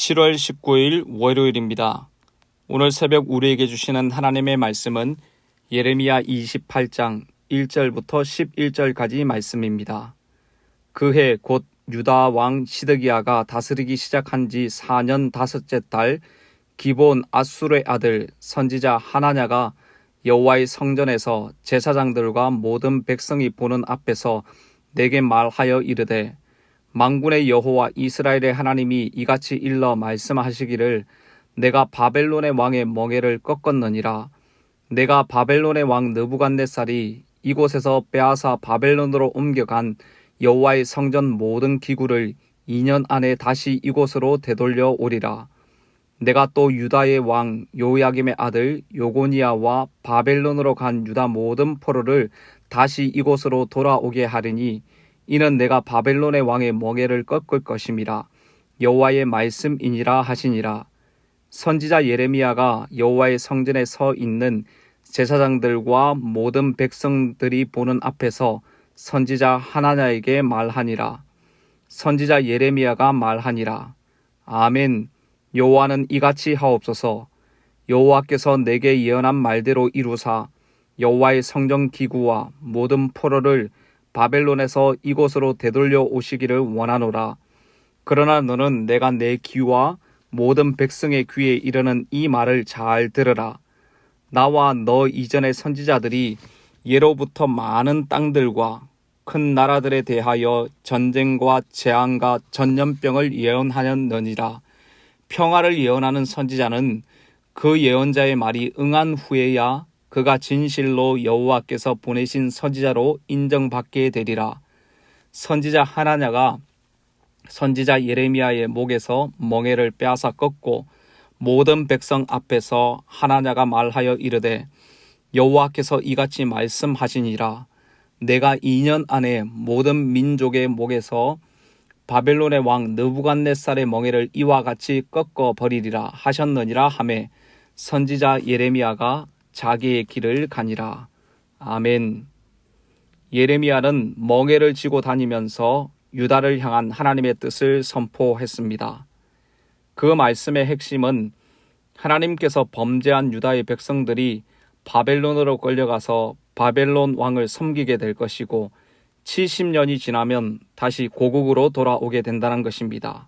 7월 19일 월요일입니다. 오늘 새벽 우리에게 주시는 하나님의 말씀은 예레미야 28장 1절부터 11절까지 말씀입니다. 그 해 곧 유다 왕 시드기야가 다스리기 시작한 지 4년 다섯째 달 기본 아수르의 아들 선지자 하나냐가 여호와의 성전에서 제사장들과 모든 백성이 보는 앞에서 내게 말하여 이르되 만군의 여호와 이스라엘의 하나님이 이같이 일러 말씀하시기를 내가 바벨론의 왕의 멍에를 꺾었느니라. 내가 바벨론의 왕 느부갓네살이 이곳에서 빼앗아 바벨론으로 옮겨간 여호와의 성전 모든 기구를 2년 안에 다시 이곳으로 되돌려 오리라. 내가 또 유다의 왕 요야김의 아들 요고니아와 바벨론으로 간 유다 모든 포로를 다시 이곳으로 돌아오게 하리니 이는 내가 바벨론의 왕의 멍에를 꺾을 것임이라. 여호와의 말씀이니라 하시니라. 선지자 예레미야가 여호와의 성전에 서 있는 제사장들과 모든 백성들이 보는 앞에서 선지자 하나냐에게 말하니라. 선지자 예레미야가 말하니라. 아멘. 여호와는 이같이 하옵소서. 여호와께서 내게 예언한 말대로 이루사 여호와의 성전 기구와 모든 포로를 바벨론에서 이곳으로 되돌려 오시기를 원하노라. 그러나 너는 내가 내 귀와 모든 백성의 귀에 이르는 이 말을 잘 들으라. 나와 너 이전의 선지자들이 예로부터 많은 땅들과 큰 나라들에 대하여 전쟁과 재앙과 전염병을 예언하였느니라. 평화를 예언하는 선지자는 그 예언자의 말이 응한 후에야 그가 진실로 여호와께서 보내신 선지자로 인정받게 되리라. 선지자 하나냐가 선지자 예레미야의 목에서 멍에를 빼앗아 꺾고 모든 백성 앞에서 하나냐가 말하여 이르되 여호와께서 이같이 말씀하시니라. 내가 2년 안에 모든 민족의 목에서 바벨론의 왕 느부갓네살의 멍에를 이와 같이 꺾어 버리리라 하셨느니라 하매 선지자 예레미야가 자기의 길을 가니라. 아멘. 예레미야는 멍에를 쥐고 다니면서 유다를 향한 하나님의 뜻을 선포했습니다. 그 말씀의 핵심은 하나님께서 범죄한 유다의 백성들이 바벨론으로 끌려가서 바벨론 왕을 섬기게 될 것이고 70년이 지나면 다시 고국으로 돌아오게 된다는 것입니다.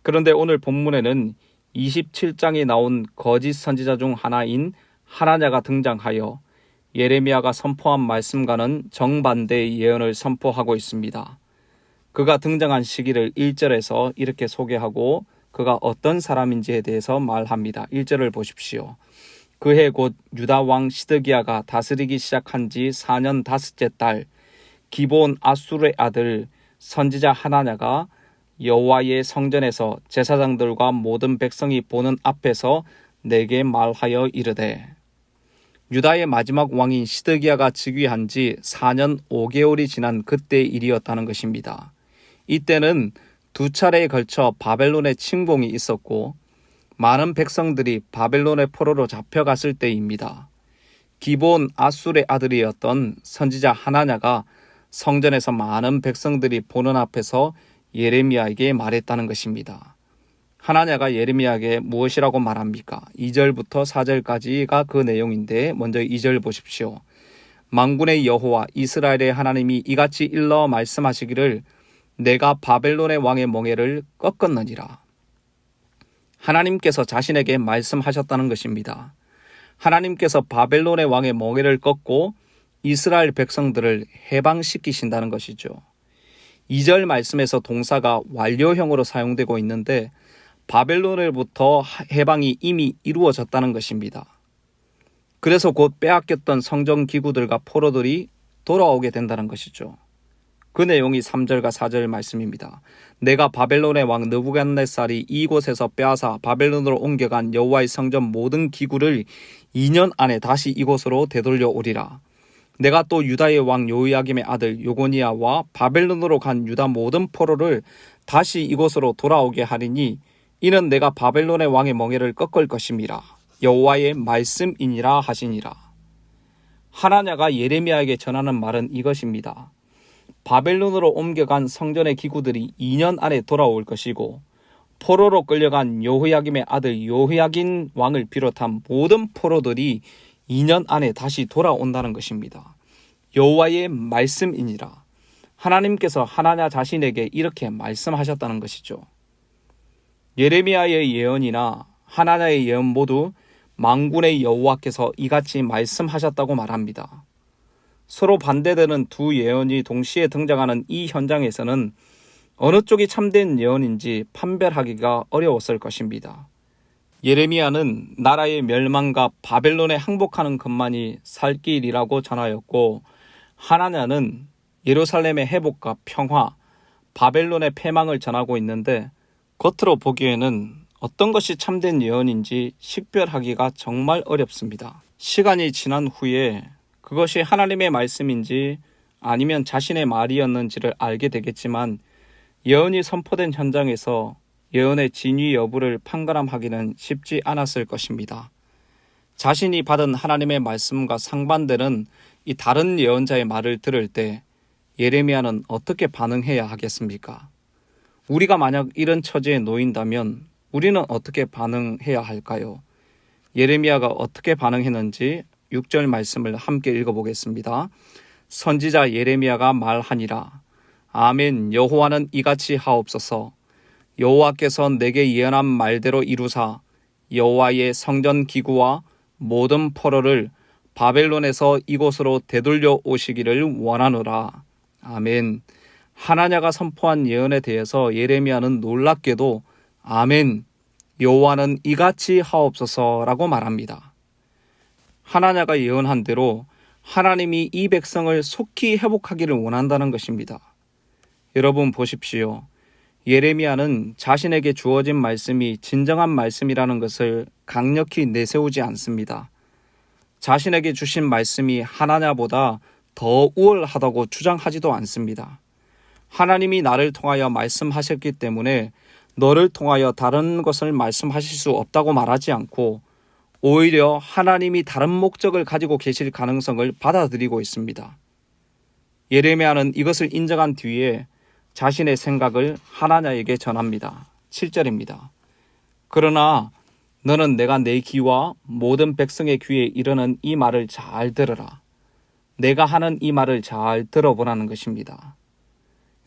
그런데 오늘 본문에는 27장에 나온 거짓 선지자 중 하나인 하나냐가 등장하여 예레미야가 선포한 말씀과는 정반대의 예언을 선포하고 있습니다. 그가 등장한 시기를 1절에서 이렇게 소개하고 그가 어떤 사람인지에 대해서 말합니다. 1절을 보십시오. 그해 곧 유다 왕 시드기야가 다스리기 시작한 지 4년 다섯째 달 기본 아수르의 아들 선지자 하나냐가 여호와의 성전에서 제사장들과 모든 백성이 보는 앞에서 내게 말하여 이르되. 유다의 마지막 왕인 시드기야가 즉위한 지 4년 5개월이 지난 그때의 일이었다는 것입니다. 이때는 두 차례에 걸쳐 바벨론의 침공이 있었고 많은 백성들이 바벨론의 포로로 잡혀갔을 때입니다. 기본 아술의 아들이었던 선지자 하나냐가 성전에서 많은 백성들이 보는 앞에서 예레미야에게 말했다는 것입니다. 하나냐가 예레미야에게 무엇이라고 말합니까? 2절부터 4절까지가 그 내용인데 먼저 2절 보십시오. 만군의 여호와 이스라엘의 하나님이 이같이 일러 말씀하시기를 내가 바벨론의 왕의 멍에를 꺾었느니라. 하나님께서 자신에게 말씀하셨다는 것입니다. 하나님께서 바벨론의 왕의 멍에를 꺾고 이스라엘 백성들을 해방시키신다는 것이죠. 2절 말씀에서 동사가 완료형으로 사용되고 있는데 바벨론으로부터 해방이 이미 이루어졌다는 것입니다. 그래서 곧 빼앗겼던 성전 기구들과 포로들이 돌아오게 된다는 것이죠. 그 내용이 3절과 4절 말씀입니다. 내가 바벨론의 왕 느부갓네살이 이곳에서 빼앗아 바벨론으로 옮겨간 여호와의 성전 모든 기구를 2년 안에 다시 이곳으로 되돌려 오리라. 내가 또 유다의 왕 요야김의 아들 요고니아와 바벨론으로 간 유다 모든 포로를 다시 이곳으로 돌아오게 하리니 이는 내가 바벨론의 왕의 멍에를 꺾을 것임이라. 여호와의 말씀이니라 하시니라. 하나냐가 예레미야에게 전하는 말은 이것입니다. 바벨론으로 옮겨간 성전의 기구들이 2년 안에 돌아올 것이고 포로로 끌려간 여호야김의 아들 여호야긴 왕을 비롯한 모든 포로들이 2년 안에 다시 돌아온다는 것입니다. 여호와의 말씀이니라. 하나님께서 하나냐 자신에게 이렇게 말씀하셨다는 것이죠. 예레미야의 예언이나 하나냐의 예언 모두 만군의 여호와께서 이같이 말씀하셨다고 말합니다. 서로 반대되는 두 예언이 동시에 등장하는 이 현장에서는 어느 쪽이 참된 예언인지 판별하기가 어려웠을 것입니다. 예레미야는 나라의 멸망과 바벨론에 항복하는 것만이 살 길이라고 전하였고, 하나냐는 예루살렘의 회복과 평화, 바벨론의 패망을 전하고 있는데, 겉으로 보기에는 어떤 것이 참된 예언인지 식별하기가 정말 어렵습니다. 시간이 지난 후에 그것이 하나님의 말씀인지 아니면 자신의 말이었는지를 알게 되겠지만, 예언이 선포된 현장에서 예언의 진위 여부를 판가름하기는 쉽지 않았을 것입니다. 자신이 받은 하나님의 말씀과 상반되는 이 다른 예언자의 말을 들을 때 예레미야는 어떻게 반응해야 하겠습니까? 우리가 만약 이런 처지에 놓인다면 우리는 어떻게 반응해야 할까요? 예레미야가 어떻게 반응했는지 6절 말씀을 함께 읽어보겠습니다. 선지자 예레미야가 말하니라. 아멘. 여호와는 이같이 하옵소서. 여호와께서 내게 예언한 말대로 이루사 여호와의 성전 기구와 모든 포로를 바벨론에서 이곳으로 되돌려 오시기를 원하노라. 아멘. 하나냐가 선포한 예언에 대해서 예레미야는 놀랍게도 아멘. 여호와는 이같이 하옵소서라고 말합니다. 하나냐가 예언한 대로 하나님이 이 백성을 속히 회복하기를 원한다는 것입니다. 여러분 보십시오. 예레미야는 자신에게 주어진 말씀이 진정한 말씀이라는 것을 강력히 내세우지 않습니다. 자신에게 주신 말씀이 하나냐보다 더 우월하다고 주장하지도 않습니다. 하나님이 나를 통하여 말씀하셨기 때문에 너를 통하여 다른 것을 말씀하실 수 없다고 말하지 않고 오히려 하나님이 다른 목적을 가지고 계실 가능성을 받아들이고 있습니다. 예레미야는 이것을 인정한 뒤에 자신의 생각을 하나냐에게 전합니다. 7절입니다. 그러나 너는 내가 내 귀와 모든 백성의 귀에 이르는 이 말을 잘 들으라. 내가 하는 이 말을 잘 들어보라는 것입니다.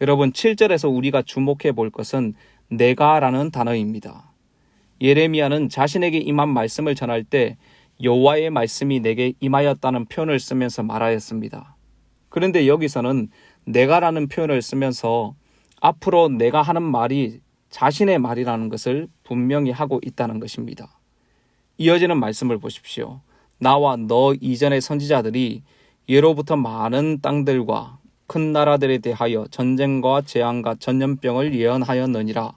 여러분 7절에서 우리가 주목해 볼 것은 내가라는 단어입니다. 예레미야는 자신에게 임한 말씀을 전할 때 여호와의 말씀이 내게 임하였다는 표현을 쓰면서 말하였습니다. 그런데 여기서는 내가라는 표현을 쓰면서 앞으로 내가 하는 말이 자신의 말이라는 것을 분명히 하고 있다는 것입니다. 이어지는 말씀을 보십시오. 나와 너 이전의 선지자들이 예로부터 많은 땅들과 큰 나라들에 대하여 전쟁과 재앙과 전염병을 예언하였느니라.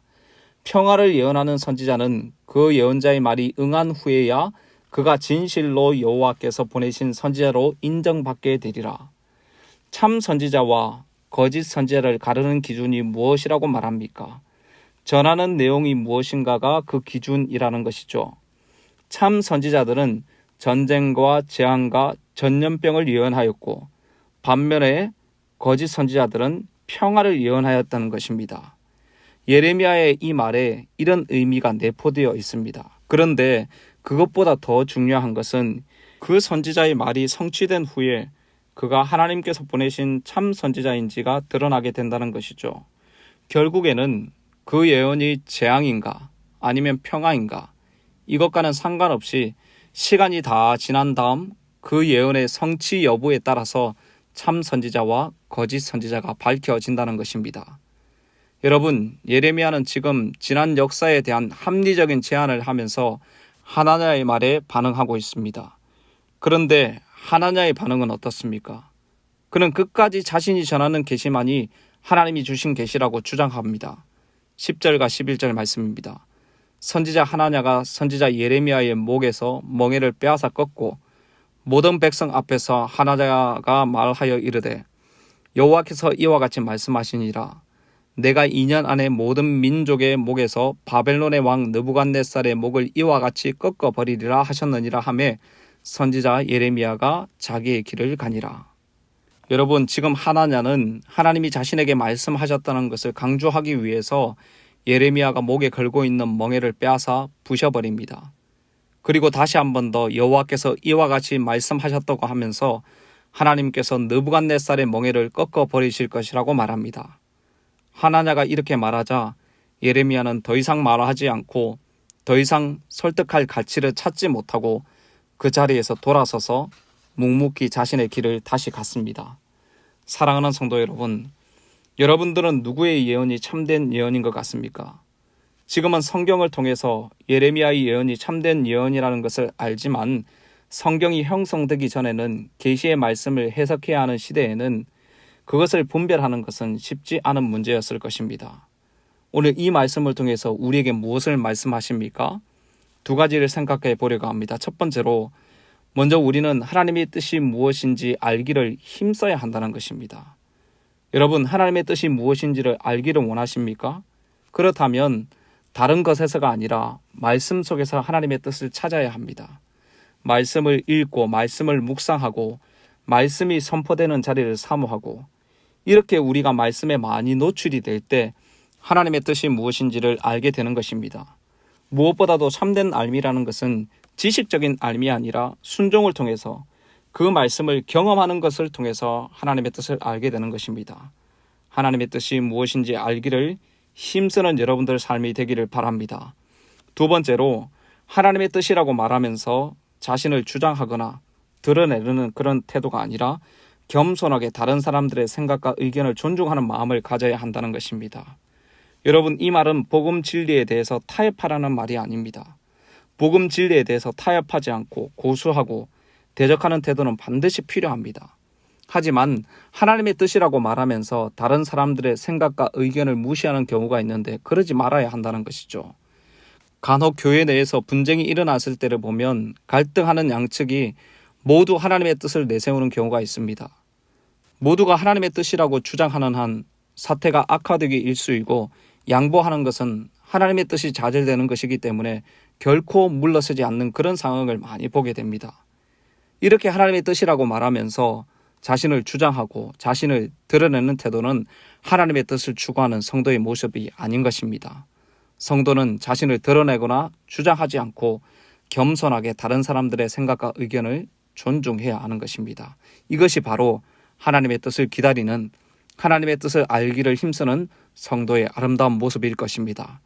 평화를 예언하는 선지자는 그 예언자의 말이 응한 후에야 그가 진실로 여호와께서 보내신 선지자로 인정받게 되리라. 참 선지자와 거짓 선지자를 가르는 기준이 무엇이라고 말합니까? 전하는 내용이 무엇인가가 그 기준이라는 것이죠. 참 선지자들은 전쟁과 재앙과 전염병을 예언하였고 반면에 거짓 선지자들은 평화를 예언하였다는 것입니다. 예레미야의 이 말에 이런 의미가 내포되어 있습니다. 그런데 그것보다 더 중요한 것은 그 선지자의 말이 성취된 후에 그가 하나님께서 보내신 참 선지자인지가 드러나게 된다는 것이죠. 결국에는 그 예언이 재앙인가 아니면 평화인가 이것과는 상관없이 시간이 다 지난 다음 그 예언의 성취 여부에 따라서 참 선지자와 거짓 선지자가 밝혀진다는 것입니다. 여러분, 예레미야는 지금 지난 역사에 대한 합리적인 제안을 하면서 하나냐의 말에 반응하고 있습니다. 그런데 하나냐의 반응은 어떻습니까? 그는 끝까지 자신이 전하는 계시만이 하나님이 주신 계시라고 주장합니다. 10절과 11절 말씀입니다. 선지자 하나냐가 선지자 예레미야의 목에서 멍에를 빼앗아 꺾고 모든 백성 앞에서 하나냐가 말하여 이르되 여호와께서 이와 같이 말씀하시니라. 내가 2년 안에 모든 민족의 목에서 바벨론의 왕 느부갓네살의 목을 이와 같이 꺾어버리리라 하셨느니라 하매 선지자 예레미야가 자기의 길을 가니라. 여러분, 지금 하나냐는 하나님이 자신에게 말씀하셨다는 것을 강조하기 위해서 예레미야가 목에 걸고 있는 멍에를 빼앗아 부셔버립니다. 그리고 다시 한 번 더 여호와께서 이와 같이 말씀하셨다고 하면서 하나님께서 느부갓네살의 멍에를 꺾어 버리실 것이라고 말합니다. 하나냐가 이렇게 말하자 예레미야는 더 이상 말하지 않고 더 이상 설득할 가치를 찾지 못하고 그 자리에서 돌아서서 묵묵히 자신의 길을 다시 갔습니다. 사랑하는 성도 여러분, 여러분들은 누구의 예언이 참된 예언인 것 같습니까? 지금은 성경을 통해서 예레미야의 예언이 참된 예언이라는 것을 알지만 성경이 형성되기 전에는 계시의 말씀을 해석해야 하는 시대에는 그것을 분별하는 것은 쉽지 않은 문제였을 것입니다. 오늘 이 말씀을 통해서 우리에게 무엇을 말씀하십니까? 두 가지를 생각해 보려고 합니다. 첫 번째로 먼저 우리는 하나님의 뜻이 무엇인지 알기를 힘써야 한다는 것입니다. 여러분, 하나님의 뜻이 무엇인지를 알기를 원하십니까? 그렇다면 다른 것에서가 아니라 말씀 속에서 하나님의 뜻을 찾아야 합니다. 말씀을 읽고 말씀을 묵상하고 말씀이 선포되는 자리를 사모하고 이렇게 우리가 말씀에 많이 노출이 될 때 하나님의 뜻이 무엇인지를 알게 되는 것입니다. 무엇보다도 참된 알미라는 것은 지식적인 알미 아니라 순종을 통해서 그 말씀을 경험하는 것을 통해서 하나님의 뜻을 알게 되는 것입니다. 하나님의 뜻이 무엇인지 알기를 힘쓰는 여러분들 삶이 되기를 바랍니다. 두 번째로 하나님의 뜻이라고 말하면서 자신을 주장하거나 드러내려는 그런 태도가 아니라 겸손하게 다른 사람들의 생각과 의견을 존중하는 마음을 가져야 한다는 것입니다. 여러분, 이 말은 복음 진리에 대해서 타협하라는 말이 아닙니다. 복음 진리에 대해서 타협하지 않고 고수하고 대적하는 태도는 반드시 필요합니다. 하지만 하나님의 뜻이라고 말하면서 다른 사람들의 생각과 의견을 무시하는 경우가 있는데 그러지 말아야 한다는 것이죠. 간혹 교회 내에서 분쟁이 일어났을 때를 보면 갈등하는 양측이 모두 하나님의 뜻을 내세우는 경우가 있습니다. 모두가 하나님의 뜻이라고 주장하는 한 사태가 악화되기 일쑤이고 양보하는 것은 하나님의 뜻이 좌절되는 것이기 때문에 결코 물러서지 않는 그런 상황을 많이 보게 됩니다. 이렇게 하나님의 뜻이라고 말하면서 자신을 주장하고 자신을 드러내는 태도는 하나님의 뜻을 추구하는 성도의 모습이 아닌 것입니다. 성도는 자신을 드러내거나 주장하지 않고 겸손하게 다른 사람들의 생각과 의견을 존중해야 하는 것입니다. 이것이 바로 하나님의 뜻을 기다리는, 하나님의 뜻을 알기를 힘쓰는 성도의 아름다운 모습일 것입니다.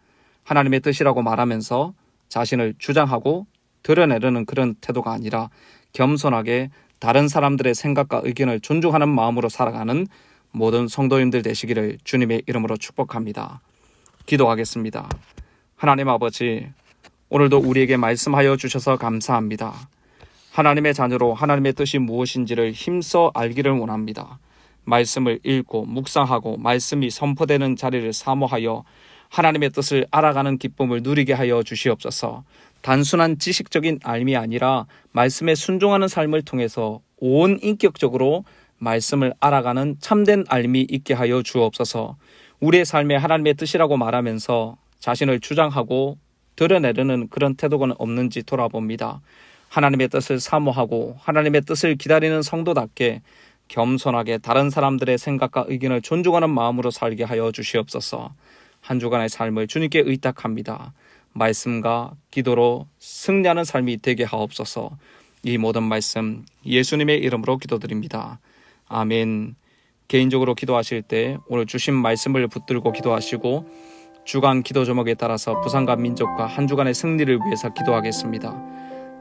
하나님의 뜻이라고 말하면서 자신을 주장하고 드러내려는 그런 태도가 아니라 겸손하게 다른 사람들의 생각과 의견을 존중하는 마음으로 살아가는 모든 성도님들 되시기를 주님의 이름으로 축복합니다. 기도하겠습니다. 하나님 아버지, 오늘도 우리에게 말씀하여 주셔서 감사합니다. 하나님의 자녀로 하나님의 뜻이 무엇인지를 힘써 알기를 원합니다. 말씀을 읽고 묵상하고 말씀이 선포되는 자리를 사모하여 하나님의 뜻을 알아가는 기쁨을 누리게 하여 주시옵소서. 단순한 지식적인 알미 아니라 말씀에 순종하는 삶을 통해서 온 인격적으로 말씀을 알아가는 참된 알미 있게 하여 주옵소서. 우리의 삶에 하나님의 뜻이라고 말하면서 자신을 주장하고 드러내려는 그런 태도가 없는지 돌아봅니다. 하나님의 뜻을 사모하고 하나님의 뜻을 기다리는 성도답게 겸손하게 다른 사람들의 생각과 의견을 존중하는 마음으로 살게 하여 주시옵소서. 한 주간의 삶을 주님께 의탁합니다. 말씀과 기도로 승리하는 삶이 되게 하옵소서. 이 모든 말씀 예수님의 이름으로 기도드립니다. 아멘. 개인적으로 기도하실 때 오늘 주신 말씀을 붙들고 기도하시고 주간 기도 제목에 따라서 부산과 민족과 한 주간의 승리를 위해서 기도하겠습니다.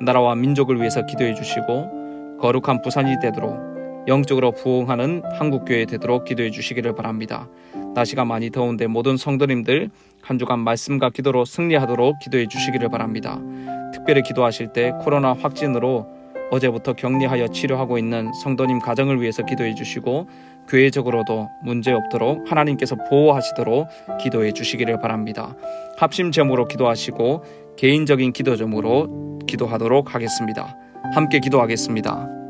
나라와 민족을 위해서 기도해 주시고 거룩한 부산이 되도록 영적으로 부흥하는 한국교회 되도록 기도해 주시기를 바랍니다. 날씨가 많이 더운데 모든 성도님들 한 주간 말씀과 기도로 승리하도록 기도해 주시기를 바랍니다. 특별히 기도하실 때 코로나 확진으로 어제부터 격리하여 치료하고 있는 성도님 가정을 위해서 기도해 주시고 교회적으로도 문제 없도록 하나님께서 보호하시도록 기도해 주시기를 바랍니다. 합심 제목으로 기도하시고 개인적인 기도 제목으로 기도하도록 하겠습니다. 함께 기도하겠습니다.